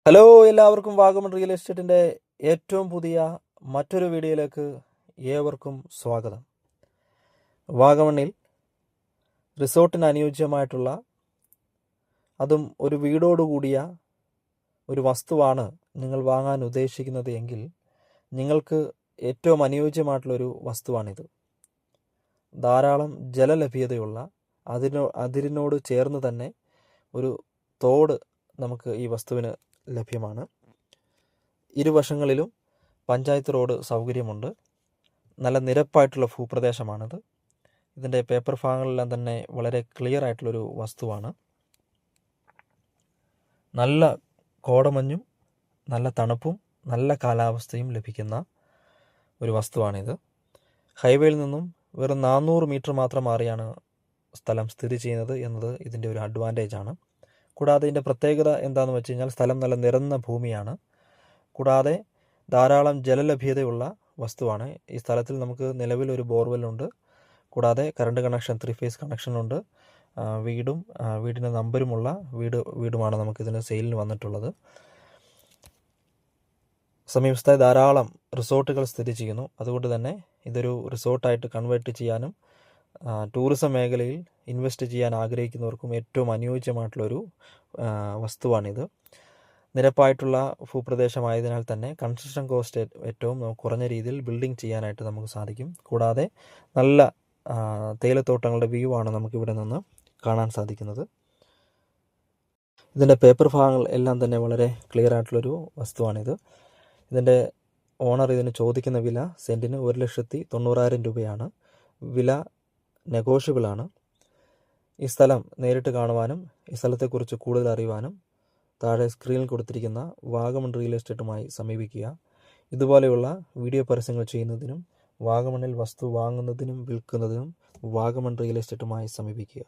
Hello, എല്ലാവർക്കും Vagamon real എസ്റ്റേറ്റിൻ്റെ ഏറ്റവും പുതിയ മറ്റൊരു വീഡിയോയിലേക്ക് ഏവർക്കും സ്വാഗതം. വാഗമണ്ണിൽ റിസോർട്ടിന് അനുയോജ്യമായിട്ടുള്ള അതും ഒരു വീടോടുകൂടിയ ഒരു വസ്തുവാണ് നിങ്ങൾ വാങ്ങാൻ ഉദ്ദേശിക്കുന്നത് എങ്കിൽ നിങ്ങൾക്ക് ഏറ്റവും അനുയോജ്യമായിട്ടുള്ളൊരു വസ്തുവാണിത്. ധാരാളം ജലലഭ്യതയുള്ള അതിരിനോട് ചേർന്ന് തന്നെ ഒരു തോട് നമുക്ക് ഈ വസ്തുവിന് ലഭ്യമാണ്. ഇരുവശങ്ങളിലും പഞ്ചായത്ത് റോഡ് സൗകര്യമുണ്ട്. നല്ല നിരപ്പായിട്ടുള്ള ഭൂപ്രദേശമാണിത്. ഇതിൻ്റെ പേപ്പർ ഭാഗങ്ങളെല്ലാം തന്നെ വളരെ ക്ലിയർ ആയിട്ടുള്ളൊരു വസ്തുവാണ്. നല്ല കോടമഞ്ഞും നല്ല തണുപ്പും നല്ല കാലാവസ്ഥയും ലഭിക്കുന്ന ഒരു വസ്തുവാണിത്. ഹൈവേയിൽ നിന്നും വെറും 400 മീറ്റർ മാത്രം മാറിയാണ് സ്ഥലം സ്ഥിതി ചെയ്യുന്നത് എന്നത് ഇതിൻ്റെ ഒരു അഡ്വാൻറ്റേജാണ്. കൂടാതെ ഇതിൻ്റെ പ്രത്യേകത എന്താണെന്ന് വെച്ച് കഴിഞ്ഞാൽ സ്ഥലം നല്ല നിരന്ന ഭൂമിയാണ്. കൂടാതെ ധാരാളം ജലലഭ്യതയുള്ള വസ്തുവാണ്. ഈ സ്ഥലത്തിൽ നമുക്ക് നിലവിലൊരു ബോർവെല്ലുണ്ട്. കൂടാതെ കറണ്ട് കണക്ഷൻ 3 ഫേസ് കണക്ഷനുണ്ട്. വീടിന് നമ്പരുമുള്ള വീടുമാണ് നമുക്കിതിന് സെയിലിന് വന്നിട്ടുള്ളത്. സമീപസ്ഥ ധാരാളം റിസോർട്ടുകൾ സ്ഥിതി ചെയ്യുന്നു. അതുകൊണ്ട് തന്നെ ഇതൊരു റിസോർട്ടായിട്ട് കൺവേർട്ട് ചെയ്യാനും ടൂറിസം മേഖലയിൽ ഇൻവെസ്റ്റ് ചെയ്യാൻ ആഗ്രഹിക്കുന്നവർക്കും ഏറ്റവും അനുയോജ്യമായിട്ടുള്ളൊരു വസ്തുവാണിത്. നിരപ്പായിട്ടുള്ള ഭൂപ്രദേശമായതിനാൽ തന്നെ കൺസ്ട്രക്ഷൻ കോസ്റ്റ് ഏറ്റവും കുറഞ്ഞ രീതിയിൽ ബിൽഡിംഗ് ചെയ്യാനായിട്ട് നമുക്ക് സാധിക്കും. കൂടാതെ നല്ല തേയിലത്തോട്ടങ്ങളുടെ വ്യൂ ആണ് നമുക്കിവിടെ നിന്ന് കാണാൻ സാധിക്കുന്നത്. ഇതിൻ്റെ പേപ്പർ ഭാഗങ്ങൾ എല്ലാം തന്നെ വളരെ ക്ലിയർ ആയിട്ടുള്ളൊരു വസ്തുവാണിത്. ഇതിൻ്റെ ഓണർ ഇതിന് ചോദിക്കുന്ന വില സെൻറ്റിന് 1,90,000 രൂപയാണ്. വില നെഗോഷ്യബിളാണ്. ഈ സ്ഥലം നേരിട്ട് കാണുവാനും ഈ സ്ഥലത്തെക്കുറിച്ച് കൂടുതൽ അറിയുവാനും താഴെ സ്ക്രീനിൽ കൊടുത്തിരിക്കുന്ന വാഗമൺ റിയൽ എസ്റ്റേറ്റുമായി സമീപിക്കുക. ഇതുപോലെയുള്ള വീഡിയോ പരസ്യങ്ങൾ ചെയ്യുന്നതിനും വാഗമണിൽ വസ്തു വാങ്ങുന്നതിനും വിൽക്കുന്നതിനും വാഗമൺ റിയൽ എസ്റ്റേറ്റുമായി സമീപിക്കുക.